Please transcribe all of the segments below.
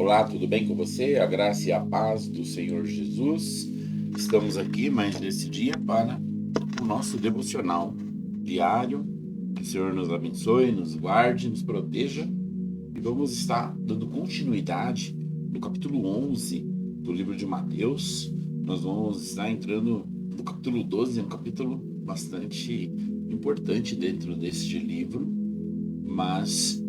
Olá, tudo bem com você? A graça e a paz do Senhor Jesus. Estamos aqui mais nesse dia para o nosso devocional diário. Que o Senhor nos abençoe, nos guarde, nos proteja. E vamos estar dando continuidade no capítulo 11 do livro de Mateus. Nós vamos estar entrando no capítulo 12, um capítulo bastante importante dentro deste livro, mas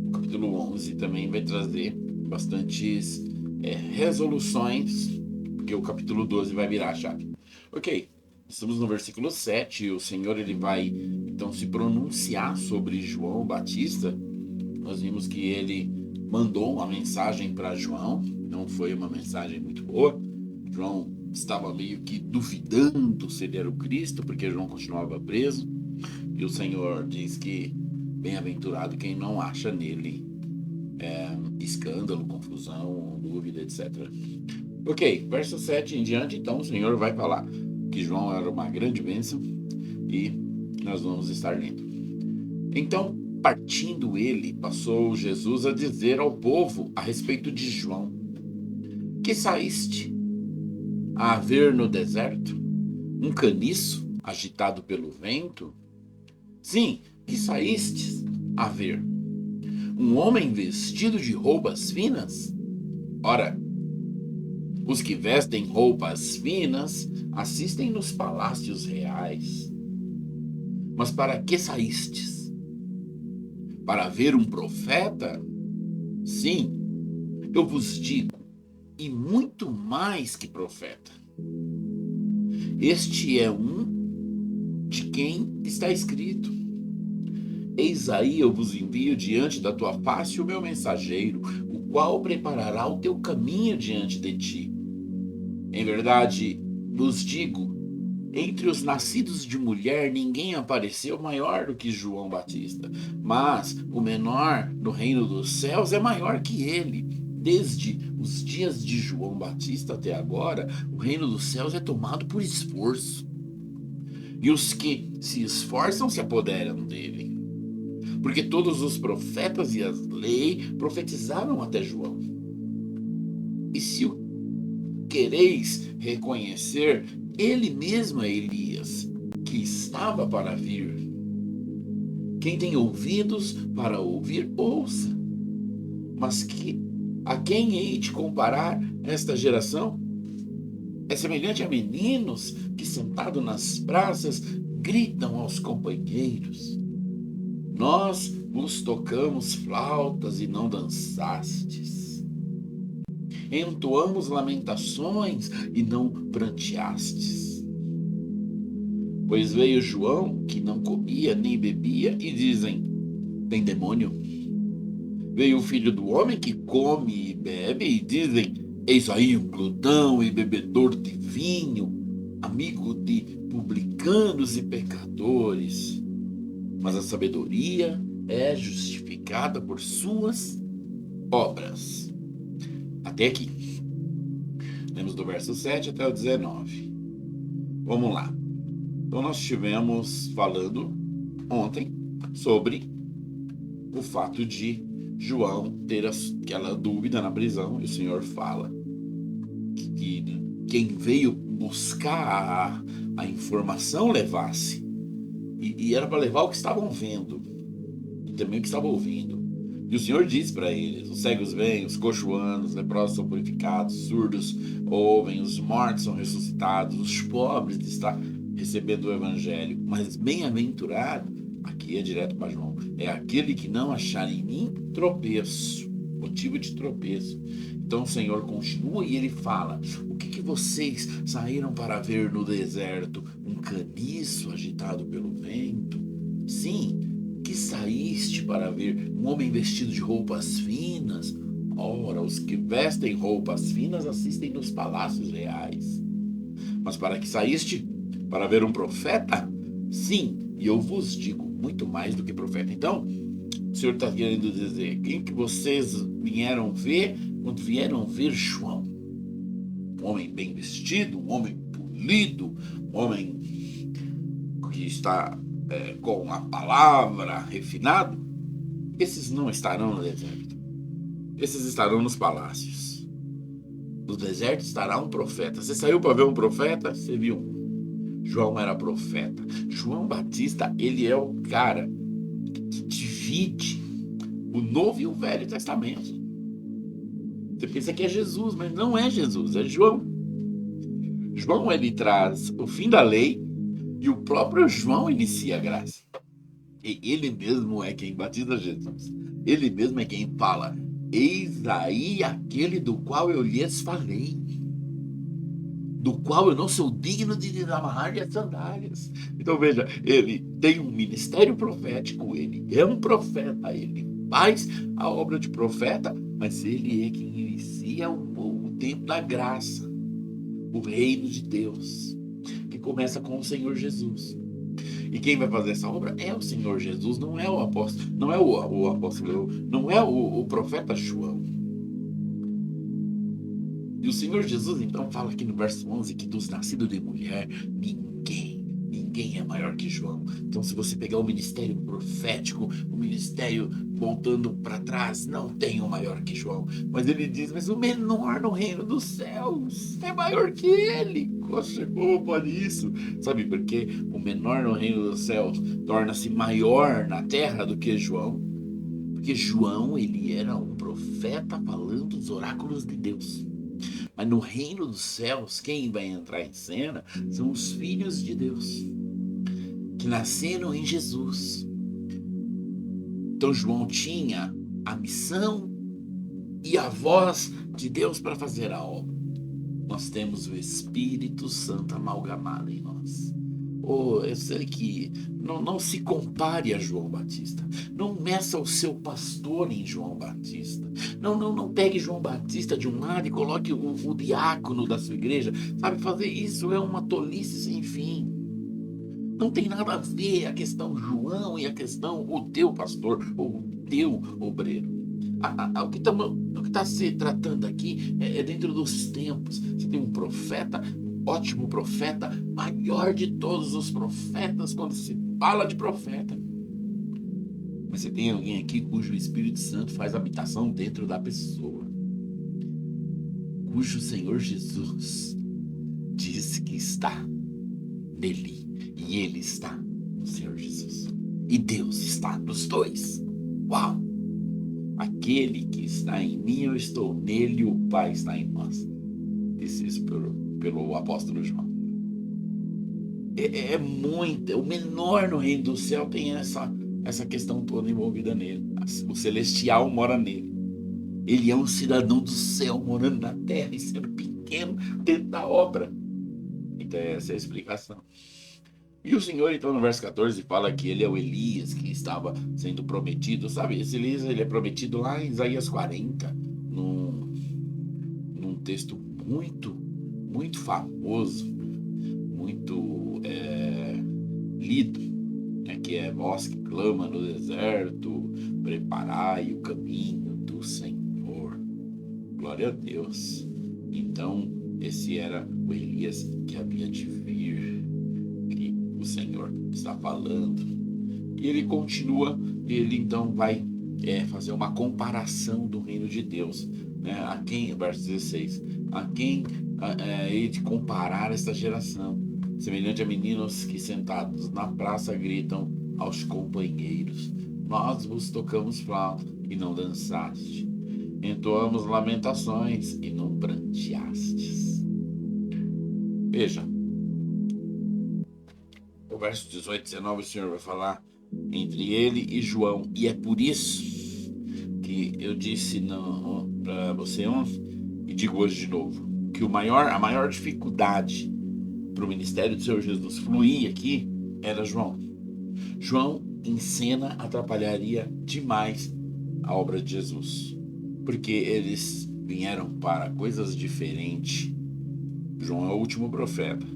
o capítulo 11 também vai trazer bastantes resoluções, porque o capítulo 12 vai virar a chave. Ok, estamos no versículo 7, o Senhor ele vai então se pronunciar sobre João Batista. Nós vimos que ele mandou uma mensagem para João, não foi uma mensagem muito boa. João estava meio que duvidando se ele era o Cristo, porque João continuava preso, e o Senhor diz que bem-aventurado quem não acha nele escândalo, confusão, dúvida, etc. Ok, verso 7 em diante, então o Senhor vai falar que João era uma grande bênção e nós vamos estar lendo. Então, partindo ele, passou Jesus a dizer ao povo a respeito de João: que saíste a ver no deserto? Um caniço agitado pelo vento? Sim, que saístes a ver? Um homem vestido de roupas finas? Ora, os que vestem roupas finas assistem nos palácios reais. Mas para que saístes? Para ver um profeta? Sim, eu vos digo, e muito mais que profeta. Este é um de quem está escrito: eis aí eu vos envio diante da tua face o meu mensageiro, o qual preparará o teu caminho diante de ti. Em verdade, vos digo, entre os nascidos de mulher ninguém apareceu maior do que João Batista, mas o menor no reino dos céus é maior que ele. Desde os dias de João Batista até agora, o reino dos céus é tomado por esforço, e os que se esforçam se apoderam dele. Porque todos os profetas e a lei profetizaram até João. E se o quereis reconhecer, ele mesmo é Elias, que estava para vir. Quem tem ouvidos para ouvir, ouça. Mas a quem hei de comparar esta geração? É semelhante a meninos que, sentados nas praças, gritam aos companheiros: nós vos tocamos flautas e não dançastes. Entoamos lamentações e não pranteastes. Pois veio João, que não comia nem bebia, e dizem: tem demônio. Veio o filho do homem, que come e bebe, e dizem: eis aí um glutão e bebedor de vinho, amigo de publicanos e pecadores. Mas a sabedoria é justificada por suas obras. Até aqui. Lemos do verso 7 até o 19. Vamos lá. Então nós estivemos falando ontem sobre o fato de João ter aquela dúvida na prisão, e o Senhor fala que quem veio buscar a informação levasse. E era para levar o que estavam vendo e também o que estavam ouvindo. E o Senhor diz para eles: os cegos veem, os coxos andam, os leprosos são purificados, surdos ouvem, os mortos são ressuscitados, os pobres estão recebendo o evangelho. Mas bem-aventurado, aqui é direto para João, é aquele que não achar em mim tropeço, motivo de tropeço. Então o Senhor continua e ele fala: o que vocês saíram para ver no deserto? Um caniço agitado pelo vento? Sim, que saíste para ver um homem vestido de roupas finas? Ora, os que vestem roupas finas assistem nos palácios reais. Mas para que saíste? Para ver um profeta? Sim, e eu vos digo, muito mais do que profeta. Então, o Senhor está querendo dizer: quem que vocês vieram ver quando vieram ver João? Um homem bem vestido, um homem polido, um homem que está com a palavra refinado? Esses não estarão no deserto. esses estarão nos palácios. No deserto estará um profeta. Você saiu para ver um profeta? Você viu um. João era profeta. João Batista, ele é o cara que divide o Novo e o Velho Testamento. Você pensa que é Jesus, mas não é Jesus, é João. João, ele traz o fim da lei e o próprio João inicia a graça. E ele mesmo é quem batiza Jesus. Ele mesmo é quem fala: eis aí aquele do qual eu lhes falei, do qual eu não sou digno de lhes amarrar as sandálias. Então veja, ele tem um ministério profético, ele é um profeta, ele faz a obra de profeta, mas ele é quem inicia o tempo da graça, o reino de Deus, que começa com o Senhor Jesus. E quem vai fazer essa obra é o Senhor Jesus, não é o apóstolo, não é o apóstolo, não é o profeta João. E o Senhor Jesus então fala aqui no verso 11 que dos nascidos de mulher, ninguém é maior que João. Então se você pegar o ministério profético, o ministério voltando para trás, não tem um maior que João. Mas ele diz, mas o menor no reino dos céus é maior que ele. Como pode isso? Sabe por quê? O menor no reino dos céus torna-se maior na terra do que João. Porque João, ele era um profeta falando os oráculos de Deus. Mas no reino dos céus, quem vai entrar em cena são os filhos de Deus, que nasceram em Jesus. Então João tinha a missão e a voz de Deus para fazer a obra. Nós temos o Espírito Santo amalgamado em nós. Eu sei que não se compare a João Batista. Não meça o seu pastor em João Batista. Não pegue João Batista de um lado e coloque o diácono da sua igreja. Sabe, fazer isso é uma tolice sem fim. Não tem nada a ver a questão João e a questão o teu pastor ou o teu obreiro. O que está se tratando aqui é dentro dos tempos. Você tem um profeta, ótimo profeta, maior de todos os profetas quando se fala de profeta. Mas você tem alguém aqui cujo Espírito Santo faz habitação dentro da pessoa, cujo Senhor Jesus diz que está nele e ele está no Senhor Jesus. E Deus está nos dois. Uau! Aquele que está em mim, eu estou nele, e o Pai está em nós. Disse isso pelo apóstolo João. O menor no reino do céu tem essa questão toda envolvida nele. O celestial mora nele. Ele é um cidadão do céu morando na terra e sendo pequeno dentro da obra. Então essa é a explicação. E o Senhor, então, no verso 14, fala que ele é o Elias que estava sendo prometido. Sabe, esse Elias, ele é prometido lá em Isaías 40, num texto muito famoso, muito lido, né, que é voz que clama no deserto, preparai o caminho do Senhor. Glória a Deus. Então, esse era o Elias que havia de vir, que o Senhor está falando. E ele continua, ele então vai fazer uma comparação do reino de Deus, né? A quem, verso 16, a quem hei de comparar esta geração, semelhante a meninos que sentados na praça gritam aos companheiros, nós vos tocamos flauta e não dançaste, entoamos lamentações e não pranteastes. Veja, o verso 18 e 19, o Senhor vai falar entre ele e João, e é por isso que eu disse para você ontem e digo hoje de novo, que a maior dificuldade para o ministério do Senhor Jesus fluir aqui era João. João em cena atrapalharia demais a obra de Jesus, porque eles vieram para coisas diferentes. João é o último profeta,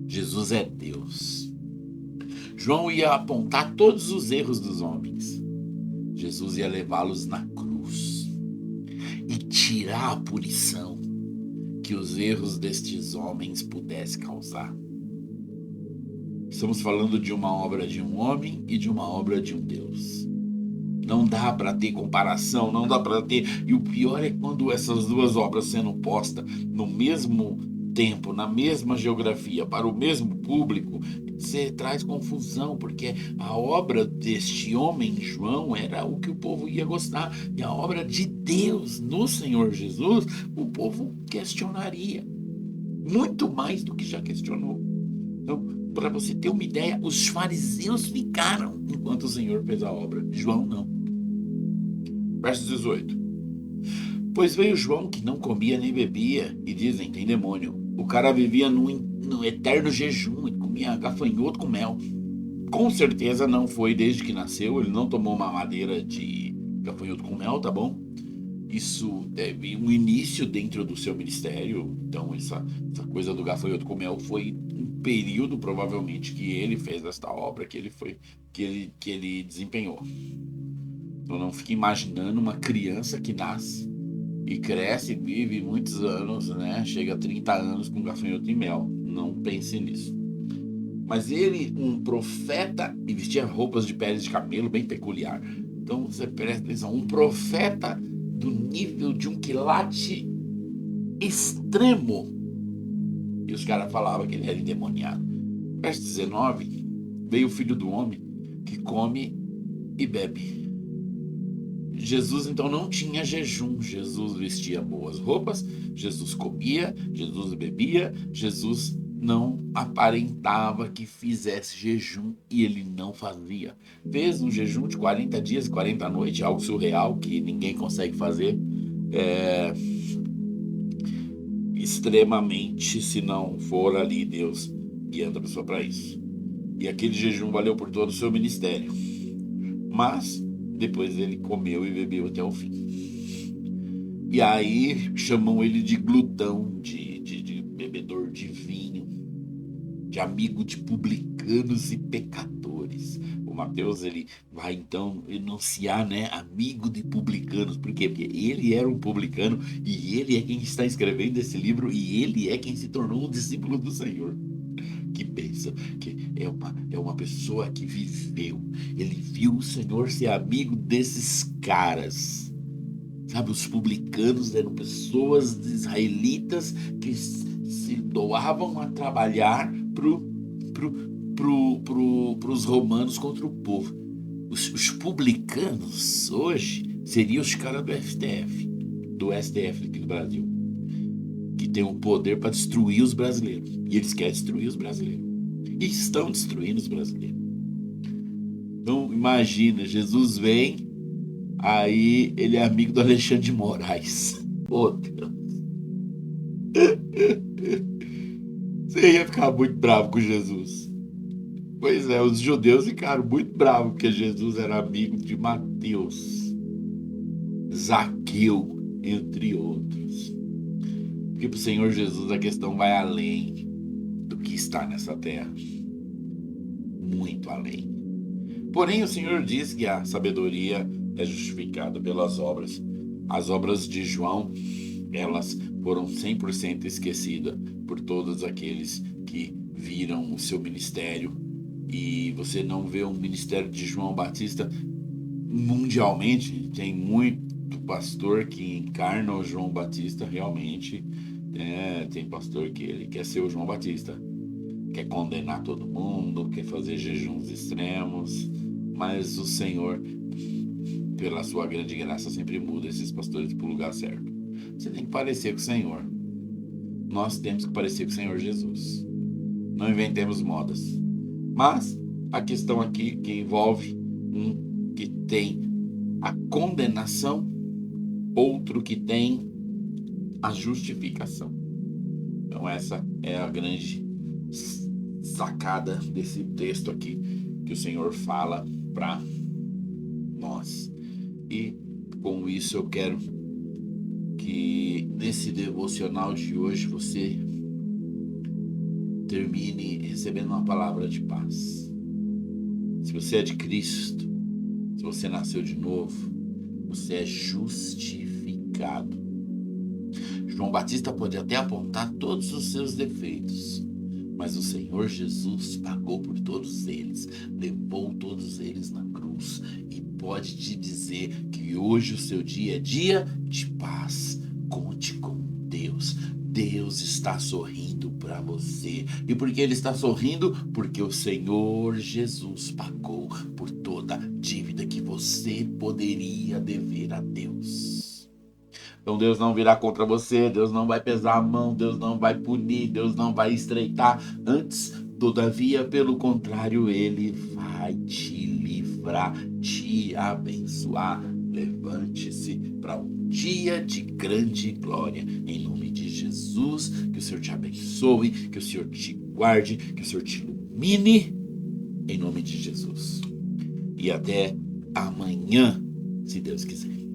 Jesus é Deus. João ia apontar todos os erros dos homens, Jesus ia levá-los na cruz e tirar a punição que os erros destes homens pudessem causar. Estamos falando de uma obra de um homem e de uma obra de um Deus. Não dá para ter comparação, não dá para ter. E o pior é quando essas duas obras sendo postas no mesmo tempo, na mesma geografia, para o mesmo público, você traz confusão, porque a obra deste homem, João, era o que o povo ia gostar, e a obra de Deus no Senhor Jesus, o povo questionaria, muito mais do que já questionou. Então, para você ter uma ideia, os fariseus ficaram enquanto o Senhor fez a obra. João não. Verso 18. Pois veio João que não comia nem bebia, e dizem, tem demônio. O cara vivia no eterno jejum e comia gafanhoto com mel. Com certeza não foi desde que nasceu, ele não tomou uma madeira de gafanhoto com mel, tá bom? Isso teve um início dentro do seu ministério, então essa coisa do gafanhoto com mel foi um período, provavelmente, que ele fez esta obra, que ele desempenhou. Então não fique imaginando uma criança que nasce e cresce, vive muitos anos, né? Chega a 30 anos com gafanhoto e mel. Não pense nisso. Mas ele, um profeta, e vestia roupas de peles de camelo, bem peculiar. Então você presta atenção, um profeta do nível de um quilate extremo. E os caras falavam que ele era endemoniado. Verso 19, veio o filho do homem que come e bebe. Jesus então não tinha jejum, Jesus vestia boas roupas, Jesus comia, Jesus bebia, Jesus não aparentava que fizesse jejum e ele não fazia. Fez um jejum de 40 dias e 40 noites, algo surreal que ninguém consegue fazer, extremamente, se não for ali Deus guiando a pessoa para isso. E aquele jejum valeu por todo o seu ministério. Mas depois ele comeu e bebeu até o fim. E aí chamam ele de glutão, de bebedor de vinho, de amigo de publicanos e pecadores. O Mateus, ele vai então enunciar, né, amigo de publicanos. Por quê? Porque ele era um publicano e ele é quem está escrevendo esse livro e ele é quem se tornou um discípulo do Senhor. Que pensa que é uma pessoa que viveu, ele viu o Senhor ser amigo desses caras, sabe? Os publicanos eram pessoas israelitas que se doavam a trabalhar pros romanos contra o povo. Os publicanos hoje seriam os caras do STF aqui do Brasil, que tem o poder para destruir os brasileiros. E eles querem destruir os brasileiros. E estão destruindo os brasileiros. Então, imagina, Jesus vem, aí ele é amigo do Alexandre de Moraes. Pô, Deus. Você ia ficar muito bravo com Jesus. Pois é, os judeus ficaram muito bravos porque Jesus era amigo de Mateus, Zaqueu, entre outros. Porque para o Senhor Jesus a questão vai além do que está nessa terra. Muito além. Porém, o Senhor diz que a sabedoria é justificada pelas obras. As obras de João, elas foram 100% esquecidas por todos aqueles que viram o seu ministério. E você não vê um ministério de João Batista mundialmente. Tem muito pastor que encarna o João Batista realmente. Tem pastor que ele quer ser o João Batista, quer condenar todo mundo, quer fazer jejuns extremos, mas o Senhor, pela sua grande graça, sempre muda esses pastores para o lugar certo. Você tem que parecer com o Senhor. Nós temos que parecer com o Senhor Jesus. Não inventemos modas. Mas a questão aqui que envolve um que tem a condenação, outro que tem a justificação. Então essa é a grande sacada desse texto aqui que o Senhor fala para nós. E com isso eu quero que nesse devocional de hoje você termine recebendo uma palavra de paz. Se você é de Cristo, se você nasceu de novo, você é justificado. João Batista pode até apontar todos os seus defeitos, mas o Senhor Jesus pagou por todos eles, levou todos eles na cruz e pode te dizer que hoje o seu dia é dia de paz. Conte com Deus. Deus está sorrindo para você. E por que Ele está sorrindo? Porque o Senhor Jesus pagou por toda a dívida que você poderia dever a Deus. Então Deus não virá contra você, Deus não vai pesar a mão, Deus não vai punir, Deus não vai estreitar. Antes, todavia, pelo contrário, Ele vai te livrar, te abençoar. Levante-se para um dia de grande glória. Em nome de Jesus, que o Senhor te abençoe, que o Senhor te guarde, que o Senhor te ilumine. Em nome de Jesus. E até amanhã, se Deus quiser.